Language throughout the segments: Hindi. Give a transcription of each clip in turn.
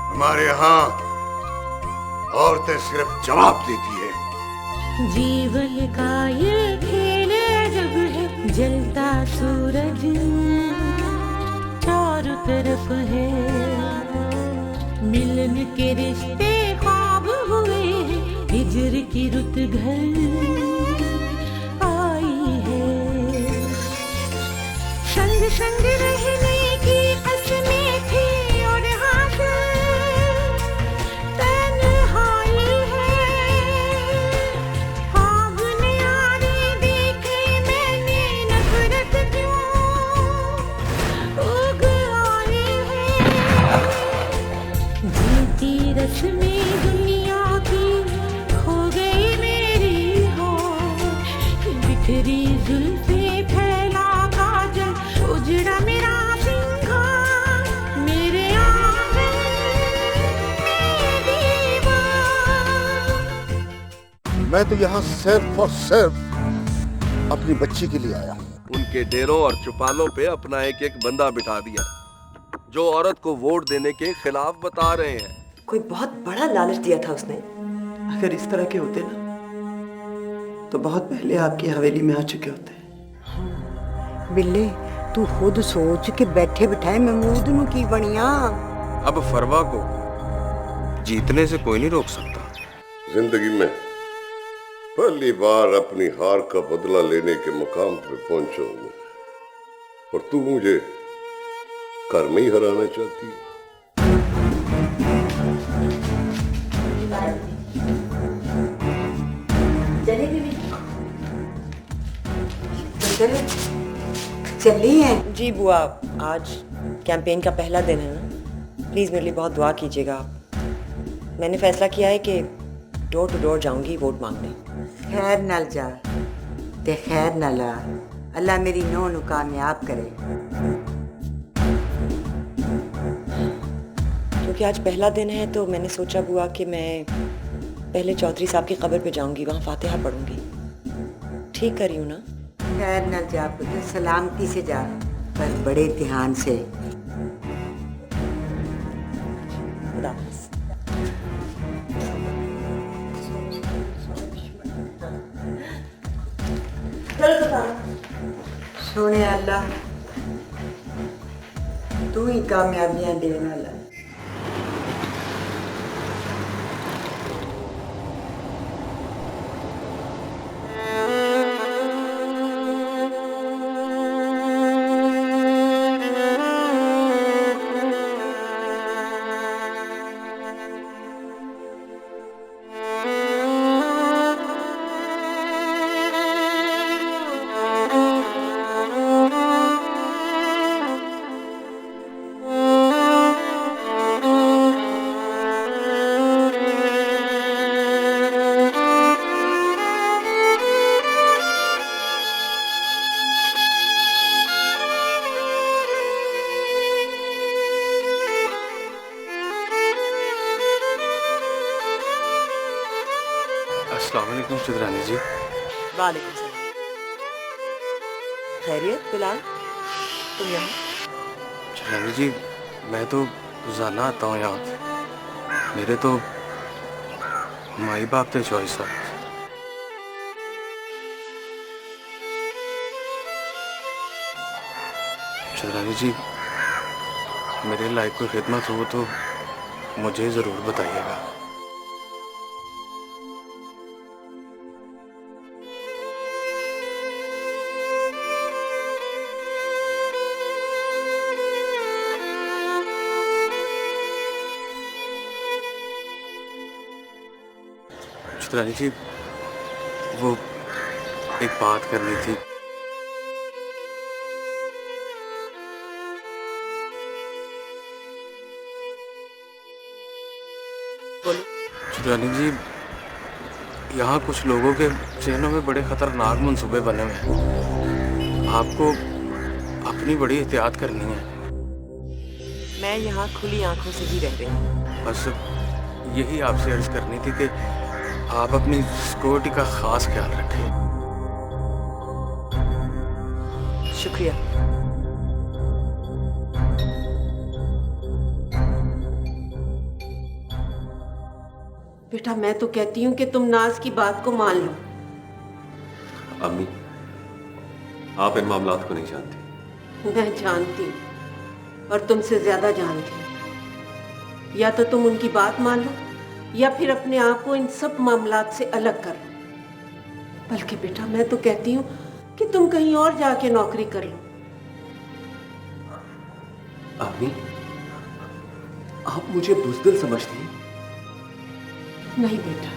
हमारे यहाँ औरतें सिर्फ जवाब देती है। जीवन का ये खेल जब है, जलता सूरज चारों तरफ है, मिलन के रिश्ते ख्वाब हुए हैं, हिजर की रुत घर आई है। संग संग रहने की कसमें थी और हासिल तन्हाई है। ख्वाब में यारी देखे मैंने, नफरत क्यों उग आई है। जीती रस्में दुनिया की खो गई मेरी होश, बिखरी जुल्फे फैला काजल, उजड़ा मेरा सिंगार, मेरे आंगन में दीवार। मैं तो यहाँ सिर्फ और सिर्फ अपनी बच्ची के लिए आया हूँ। उनके डेरों और चुपालों पे अपना एक एक बंदा बिठा दिया, जो औरत को वोट देने के खिलाफ बता रहे हैं। कोई बहुत बड़ा लालच दिया था उसने। अगर इस तरह के होते ना, तो बहुत पहले आपकी हवेली में आ चुके होते। बिल्ले तू खुद सोच के बैठे बिठाए महमूद नु की बनिया। अब फरवा को जीतने से कोई नहीं रोक सकता। जिंदगी में पहली बार अपनी हार का बदला लेने के मुकाम पर पहुंचा हूं मैं, और तू मुझे घर में ही हराना चाहती है। चली है जी बुआ, आज कैंपेन का पहला दिन है ना, प्लीज मेरे लिए बहुत दुआ कीजिएगा आप। मैंने फैसला किया है कि डोर टू डोर जाऊंगी वोट मांगने। खैर नल जा ते खैर नल आ, अल्लाह मेरी नौ नु कामयाब करे। क्योंकि आज पहला दिन है तो मैंने सोचा बुआ कि मैं पहले चौधरी साहब की कब्र पे जाऊंगी, वहाँ फातिहा पढ़ूंगी। ठीक कर रही हूँ ना? खैर नल जा पुत्र, सलामती से जा, पर बड़े ध्यान से। खुदा हाफ़िज़। सोने अल्लाह तू ही कामयाबियां देने वाला। अस्सलाम वालेकुम चुदरानी जी। वालेकुम सलाम। खैरियत बिलाल, तुम यहाँ? चुदरानी जी, मैं तो रोजाना आता हूँ यहाँ। मेरे तो माई बाप थे चॉइस साहब। चुदरानी जी, मेरे लायक कोई खिदमत हो तो मुझे ज़रूर बताइएगा। चुदरानी जी, वो एक बात करनी थी। बोलो। चुदरानी जी, यहाँ कुछ लोगों के जहनों में बड़े खतरनाक मंसूबे बने हुए हैं। आपको अपनी बड़ी एहतियात करनी है। मैं यहाँ खुली आंखों से ही रह रही हूँ। बस यही आपसे अर्ज करनी थी कि आप अपनी सिक्योरिटी का खास ख्याल रखें। शुक्रिया। बेटा मैं तो कहती हूँ कि तुम नाज की बात को मान लो। अम्मी, आप इन मामलात को नहीं जानती। मैं जानती हूँ और तुमसे ज्यादा जानती हूँ। या तो तुम उनकी बात मान लो या फिर अपने आप को इन सब मामलात से अलग कर लो। बल्कि बेटा मैं तो कहती हूँ कि तुम कहीं और जाके नौकरी कर लो। अम्मी, आप मुझे बुज़दिल समझती हैं? नहीं बेटा,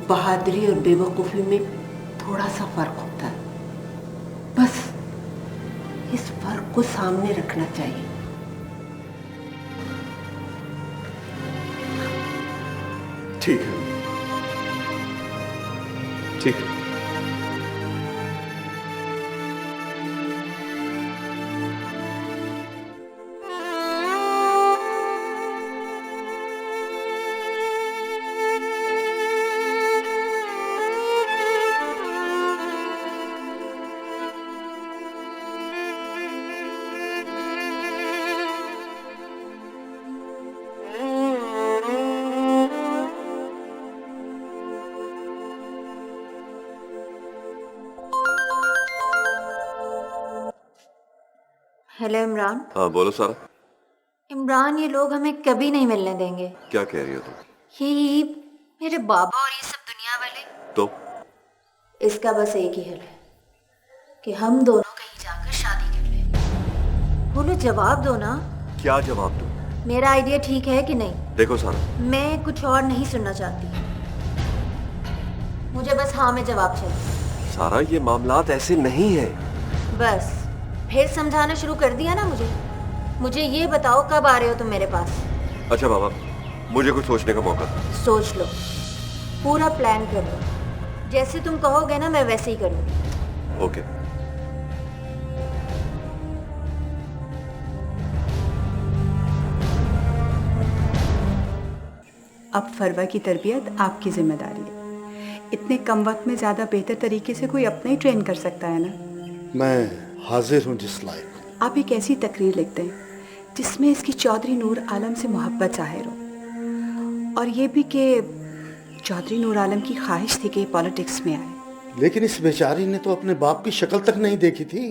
बहादुरी और बेवकूफी में थोड़ा सा फर्क होता है, बस इस फर्क को सामने रखना चाहिए। ठीक है, ठीक है। हेलो इमरान। हाँ बोलो सारा। इमरान ये लोग हमें कभी नहीं मिलने देंगे। क्या कह रही हो तुम? ये मेरे बाबा और ये सब दुनिया वाले। तो इसका बस एक ही हल है कि हम दोनों कहीं जाकर शादी कर लें। बोलो जवाब दो ना। क्या जवाब दूं? मेरा आइडिया ठीक है कि नहीं? देखो सारा, मैं कुछ और नहीं सुनना चाहती, मुझे बस हाँ में जवाब चाहिए। सारा ये मामलात ऐसे नहीं है। बस फिर समझाना शुरू कर दिया ना मुझे ये बताओ कब आ रहे हो तुम मेरे पास? अच्छा बाबा, मुझे कुछ सोचने का मौका दो। सोच लो, पूरा प्लान कर लो, जैसे तुम कहोगे ना मैं वैसे ही करूँगी। ओके। अब फरवा की तरबियत आपकी जिम्मेदारी है। इतने कम वक्त में ज़्यादा बेहतर तरीके से कोई अपना ही ट्रेन कर सकता है ना। मैं हाजिर हूँ जिस लायक। आप एक ऐसी तकरीर लिखते हैं जिसमें इसकी चौधरी नूर आलम से मोहब्बत जाहिर हो, और ये भी कि चौधरी नूर आलम की ख्वाहिश थी कि पॉलिटिक्स में आए। लेकिन इस बेचारी ने तो अपने बाप की शक्ल तक नहीं देखी थी।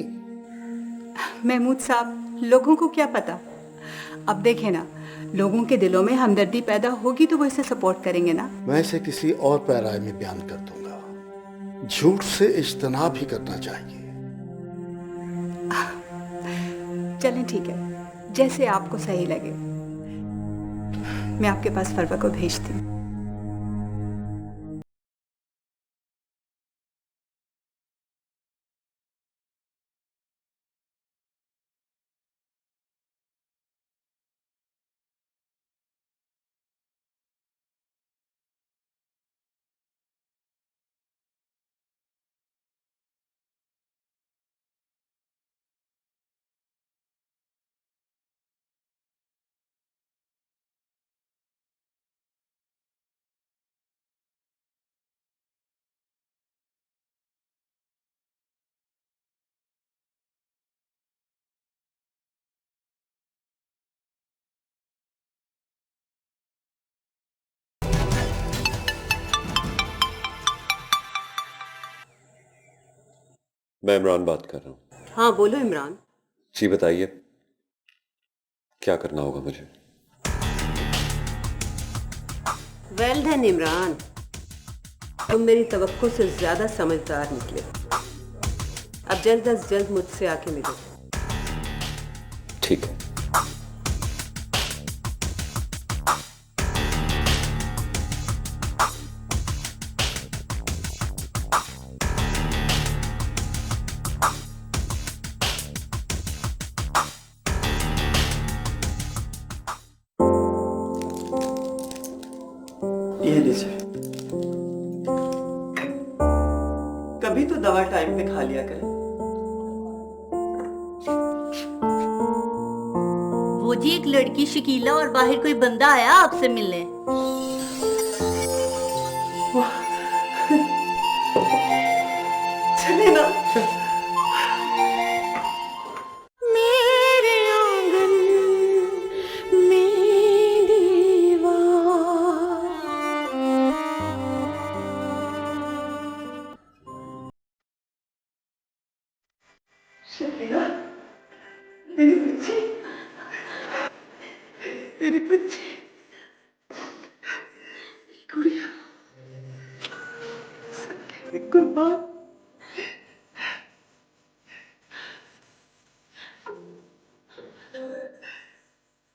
महमूद साहब, लोगों को क्या पता। अब देखें ना, लोगों के दिलों में हमदर्दी पैदा होगी तो वो इसे सपोर्ट करेंगे ना। मैं इसे किसी और पैराए में बयान कर दूंगा। झूठ से इज्तनाब ही करना चाहिए। चलें ठीक है, जैसे आपको सही लगे। मैं आपके पास फरवा को भेजती हूँ। मैं इमरान बात कर रहा हूँ। हाँ बोलो इमरान। जी बताइए, क्या करना होगा मुझे? वेल डन इमरान, तुम मेरी तवक्को से ज्यादा समझदार निकले। अब जल्द अज जल्द मुझसे आके मिलो। ठीक है। ये लीजिए। कभी तो दवा टाइम पे खा लिया करें। वो जी एक लड़की शकीला और बाहर कोई बंदा आया आपसे मिलने। चले ना। मेरे आंगन में दीवार मेरी बच्ची गुड़िया कुर्बान।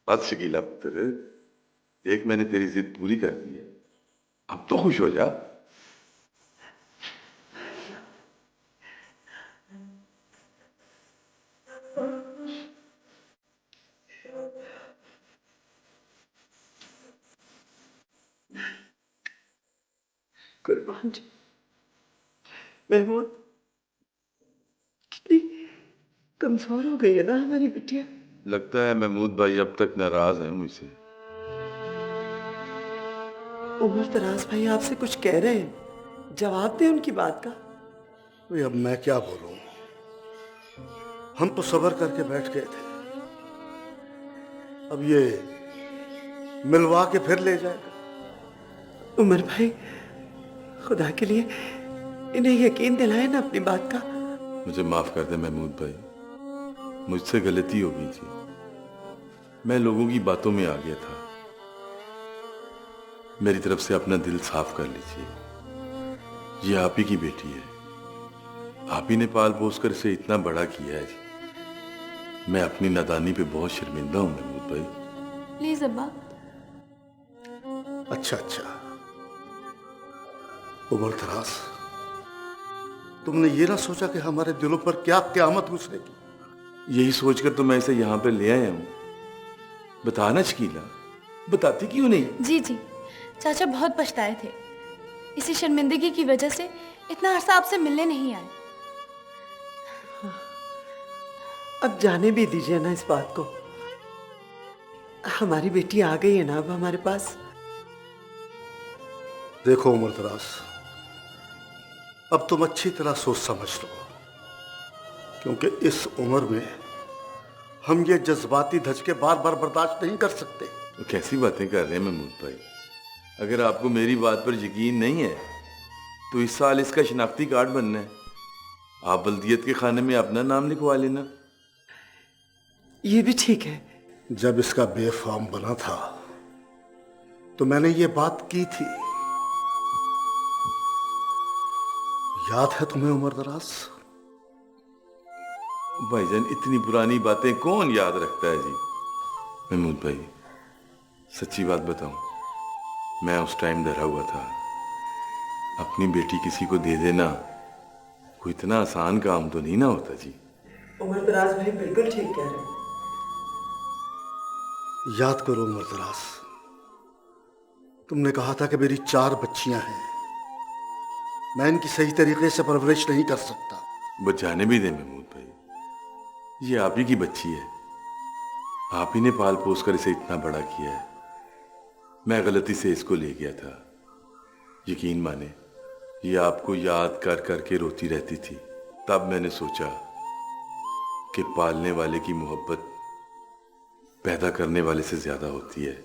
बस शकीला पुत्र, देख मैंने तेरी जिद पूरी कर दी है, अब तो खुश हो जा। कुर्बान जी, महमूद कितनी कमजोर हो गई है ना हमारी बिटिया। लगता है महमूद भाई अब तक नाराज है मुझसे। उमर दराज भाई आपसे कुछ कह रहे हैं, जवाब दे उनकी बात का। भाई अब मैं क्या बोलूं, हम तो सब्र करके बैठ गए थे, अब ये मिलवा के फिर ले जाएगा। उमर भाई खुदा के लिए इन्हें यकीन दिलाए ना अपनी बात का। मुझे माफ कर दे महमूद भाई, मुझसे गलती हो गई थी, मैं लोगों की बातों में आ गया था। मेरी तरफ से अपना दिल साफ कर लीजिए, ये आप ही की बेटी है, आप ही ने पाल पोस कर इसे इतना बड़ा किया है जी। मैं अपनी नादानी पे बहुत शर्मिंदा हूं महमूद भाई। प्लीज अब्बा। अच्छा उमर दराज, तुमने ये ना सोचा कि हमारे दिलों पर क्या क़यामत गुजरेगी? यही सोचकर तो मैं इसे यहाँ पे ले आया हूँ। बताना शकीला, बताती क्यों नहीं? जी चाचा बहुत पछताए थे, इसी शर्मिंदगी की वजह से इतना अरसा आपसे मिलने नहीं आए। अब जाने भी दीजिए ना इस बात को, हमारी बेटी आ गई है ना अब हमारे पास। देखो उमर दराज, अब तुम अच्छी तरह सोच समझ लो, क्योंकि इस उम्र में हम ये जज्बाती धचके बार बार बर्दाश्त नहीं कर सकते। तो कैसी बातें कर रहे हैं महमूद भाई? अगर आपको मेरी बात पर यकीन नहीं है तो इस साल इसका शिनाख्ती कार्ड बनना है, आप बल्दियत के खाने में अपना नाम लिखवा लेना। ये भी ठीक है। जब इसका बे फॉर्म बना था तो मैंने ये बात की थी, याद है तुम्हें उमर दराज? भाईजान, इतनी पुरानी बातें कौन याद रखता है जी? महमूद भाई, सच्ची बात बताऊं, मैं उस टाइम डरा हुआ था। अपनी बेटी किसी को दे देना कोई इतना आसान काम तो नहीं ना होता जी। उमर दराज भाई बिल्कुल ठीक कह रहे हैं। याद करो उमर दराज, तुमने कहा था कि मेरी 4 बच्चियां हैं, मैं इनकी सही तरीके से परवरिश नहीं कर सकता। बचाने भी दे महमूद भाई, ये आप ही की बच्ची है, आप ही ने पाल पोस कर इसे इतना बड़ा किया है। मैं गलती से इसको ले गया था, यकीन माने ये आपको याद कर करके रोती रहती थी। तब मैंने सोचा कि पालने वाले की मोहब्बत पैदा करने वाले से ज्यादा होती है।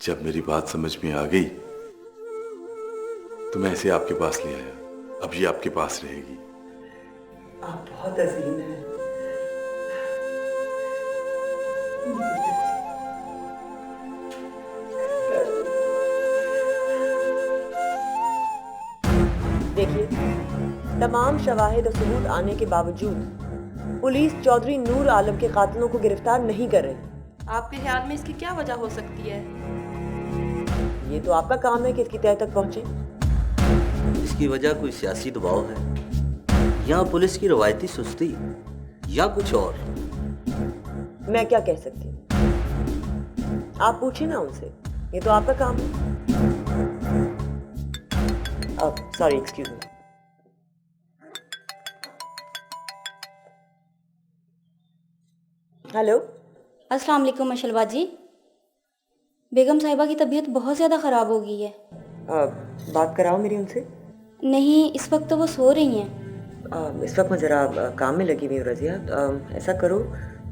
जब मेरी बात समझ में आ गई तो मैं इसे आपके पास ले आया, अब ये आपके पास रहेगी। आप बहुत अजीम हैं। देखिए, तमाम शवाहिद और सबूत आने के बावजूद पुलिस चौधरी नूर आलम के कातिलों को गिरफ्तार नहीं कर रही। आपके ख्याल में इसकी क्या वजह हो सकती है? ये तो आपका काम है कि इसकी तह तक पहुंचे। इसकी वजह कोई सियासी दबाव है या पुलिस की रवायती सुस्ती या कुछ और? मैं क्या कह सकती हूँ, आप पूछिए ना उनसे, ये तो आपका काम है। Sorry, excuse me. हेलो, अस्सलाम वालेकुम मशलवा जी। बेगम साहिबा की तबीयत बहुत ज़्यादा ख़राब हो गई है। बात कराओ मेरी उनसे। नहीं, इस वक्त तो वो सो रही हैं। इस वक्त मैं ज़रा काम में लगी हुई हूँ रज़िया। ऐसा करो,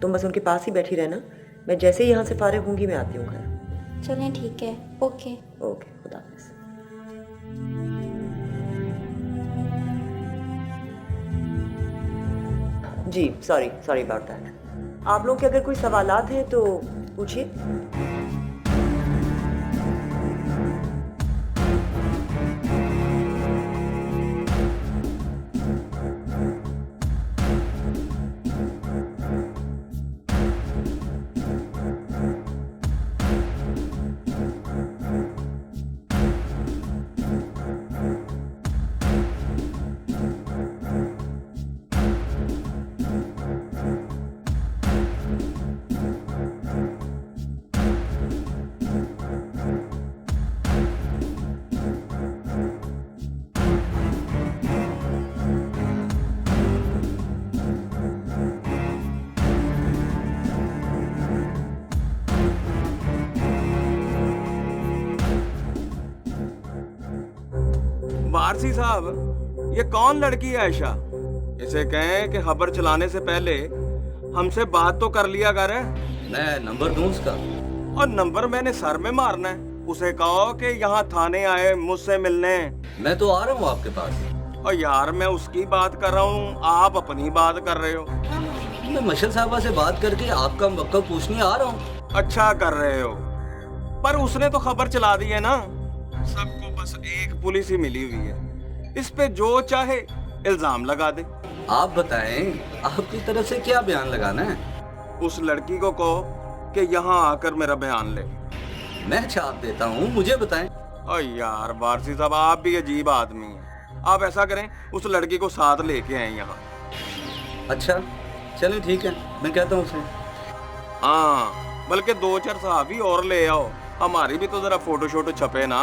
तुम बस उनके पास ही बैठी रहना, मैं जैसे ही यहाँ से फारिग होंगी मैं आती हूँ घर। चलें, ठीक है। ओके ओके, खुदा हाफ़िज़। जी सॉरी अबाउट दैट। आप लोग के अगर कोई सवालात हैं तो पूछिए। वारसी साहब, ये कौन लड़की है आयशा? इसे कहें कि खबर चलाने से पहले हमसे बात तो कर लिया कर। मैं नंबर दूं उसका? और नंबर मैंने सर में मारना है? उसे कहो कि यहाँ थाने आए मुझसे मिलने। मैं तो आ रहा हूँ आपके पास। और यार मैं उसकी बात कर रहा हूँ, आप अपनी बात कर रहे हो। मैं मशल साहबा से बात करके आपका मौक़िफ़ पूछने आ रहा हूँ। अच्छा कर रहे हो, पर उसने तो खबर चला दी है ना। सबको बस एक पुलिस ही मिली हुई है, इस पे जो चाहे इल्जाम लगा दे। आप बताएं, आपकी तरफ से क्या बयान लगाना है? उस लड़की को कहो कि यहाँ आकर मेरा बयान ले। मैं छाप देता हूँ, मुझे बताएं। ओ यार वारसी साहब, आप भी अजीब आदमी हैं। आप ऐसा करें, उस लड़की को साथ लेके आए यहाँ। अच्छा चलें, ठीक है, मैं कहता हूँ उसे। हाँ, बल्कि 2-4 साहबी और ले आओ, हमारी भी तो जरा फोटो शोटो छपे ना।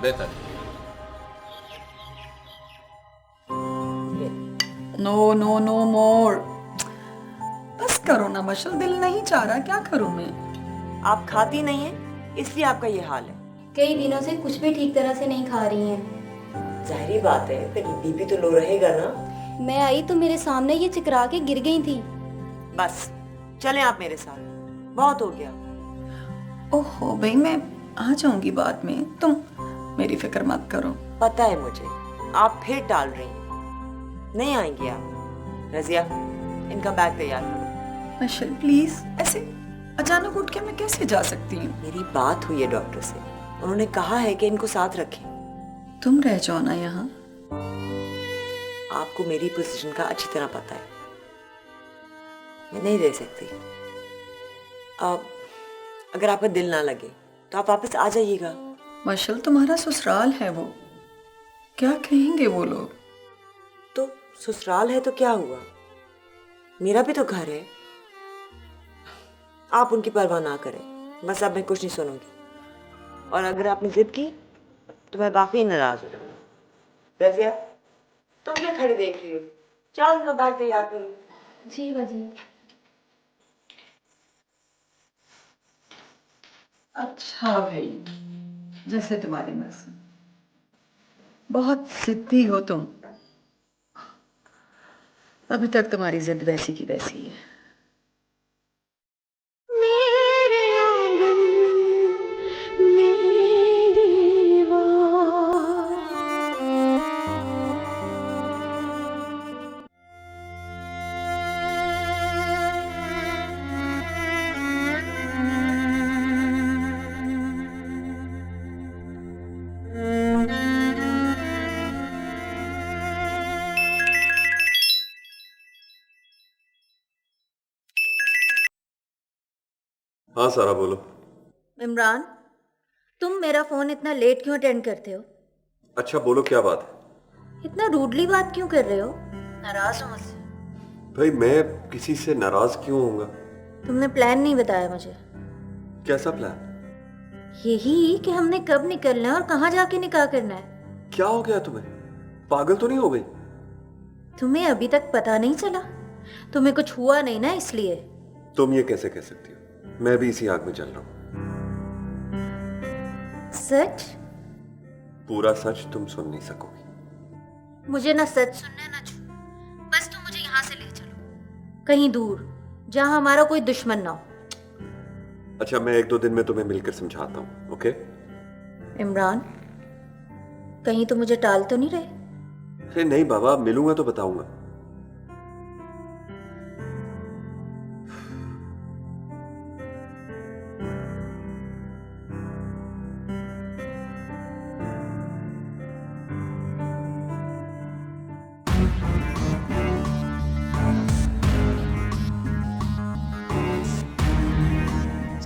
बेहतर। नो नो नो मोर, बस करो ना मशल, दिल नहीं चाह रहा, क्या करूं मैं? आप खाती नहीं है इसलिए आपका ये हाल है। कई दिनों से कुछ भी ठीक तरह से नहीं खा रही हैं। जाहिर बात है, फिर बीपी तो लो रहेगा ना। मैं आई तो मेरे सामने ये चिकरा के गिर गई थी। बस चलें आप मेरे साथ, बहुत हो गया। ओहो भाई, मैं आ जाऊंगी बाद में, तुम मेरी फिक्र मत करो। पता है मुझे, आप फिर टाल रही हैं। नहीं आएंगी आप। रजिया, इनका बैग तैयार करो। मशल प्लीज, ऐसे अचानक उठ के मैं कैसे जा सकती हूँ? मेरी बात हुई है डॉक्टर से, उन्होंने कहा है कि इनको साथ रखें। तुम रह जाओ ना यहाँ। आपको मेरी पोजीशन का अच्छी तरह पता है, मैं नहीं रह सकती। अब अगर आपका दिल ना लगे तो आप वापस आ जाइएगा। मशल, तुम्हारा ससुराल है वो, क्या कहेंगे वो लोग? तो ससुराल है तो क्या हुआ, मेरा भी तो घर है। आप उनकी परवाह ना करें, बस अब मैं कुछ नहीं सुनूंगी। और अगर आपने जिद की तो मैं काफी नाराज हूँ। रजिया, तुम क्या खड़ी देख रही हो? चल मैं बैग तैयार करूँ। जी बाजी। अच्छा भाई, जैसे तुम्हारी मर्जी। बहुत जिद्दी हो तुम। अभी तक तुम्हारी जिद वैसी की वैसी है। मेरे आंगन में दीवार। हाँ सारा, बोलो। इमरान, तुम मेरा फोन इतना लेट क्यों अटेंड करते हो? अच्छा बोलो, क्या बात है? इतना रूडली बात क्यों कर रहे हो? नाराज हो मुझसे? भाई मैं किसी से नाराज क्यों होऊंगा? तुमने प्लान नहीं बताया मुझे। कैसा प्लान? यही कि हमने कब निकलना है और कहाँ जाके निकाह करना है। क्या हो गया तुम्हें? पागल तो नहीं हो गई? तुम्हें अभी तक पता नहीं चला? तुम्हें कुछ हुआ नहीं ना इसलिए? तुम ये कैसे कह सकती हो? मैं भी इसी आग में जल रहा हूं। सच? पूरा सच तुम सुन नहीं सकोगी। मुझे ना सच सुनना है ना झूठ, बस तुम मुझे यहाँ से ले चलो कहीं दूर, जहाँ हमारा कोई दुश्मन ना हो। अच्छा, मैं 1-2 दिन में तुम्हें मिलकर समझाता हूँ, ओके? इमरान, कहीं तो मुझे टाल तो नहीं रहे? अरे नहीं बाबा, मिलूंगा तो बताऊंगा।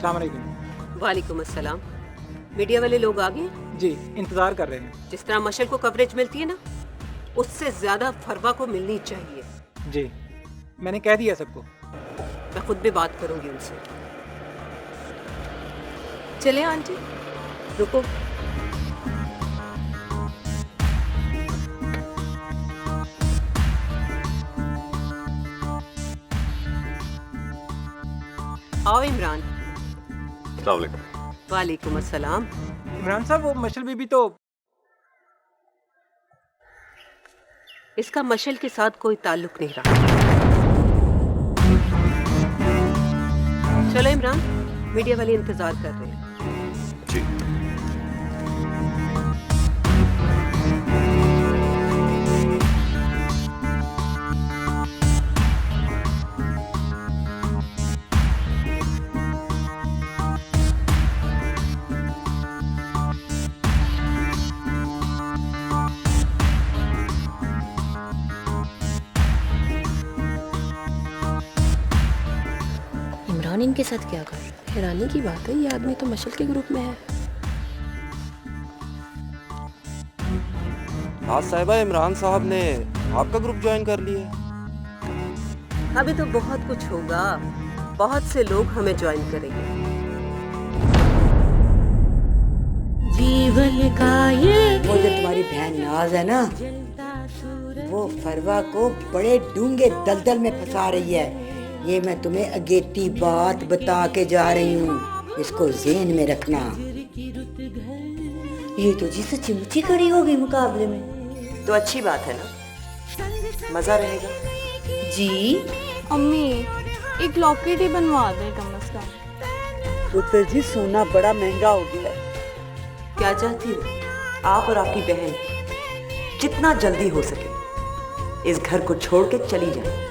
अस्सलाम वालेकुम। वालेकुम अस्सलाम। मीडिया वाले लोग आ गए? जी, इंतजार कर रहे हैं। जिस तरह मशल को कवरेज मिलती है ना, उससे ज्यादा फरवा को मिलनी चाहिए। जी, मैंने कह दिया सबको। मैं खुद भी बात करूंगी उनसे। चले आंटी। रुको, आओ इमरान। अस्सलाम वालेकुम। वालेकुम अस्सलाम। इमरान साहब, वो मशल बीबी तो इसका मशल के साथ कोई ताल्लुक नहीं रहा। चलो इमरान, मीडिया वाले इंतजार कर रहे हैं। जी। इमरान इनके साथ क्या कर रहा है? हैरानी की बात है, ये आदमी तो मशल के ग्रुप में है। आज साहिबा, इमरान साहब ने आपका ग्रुप ज्वाइन कर लिया। अभी तो बहुत कुछ होगा, बहुत से लोग हमें ज्वाइन करेंगे। जीवन का ये वो जो तुम्हारी बहन नाज है ना, वो फरवा को बड़े डूंगे दलदल में फंसा रही है। ये मैं तुम्हें अगेती बात बता के जा रही हूँ, इसको ज़हन में रखना। ये तो जी सच्ची मुच्ची खड़ी हो गई मुकाबले में। तो अच्छी बात है ना, मजा रहेगा। जी अम्मी, एक लॉकेट ही बनवा दे कम से कम। पुत्र जी, सोना बड़ा महंगा हो गया है। क्या चाहती हो? आप और आपकी बहन जितना जल्दी हो सके इस घर को छोड़ के चली जाए।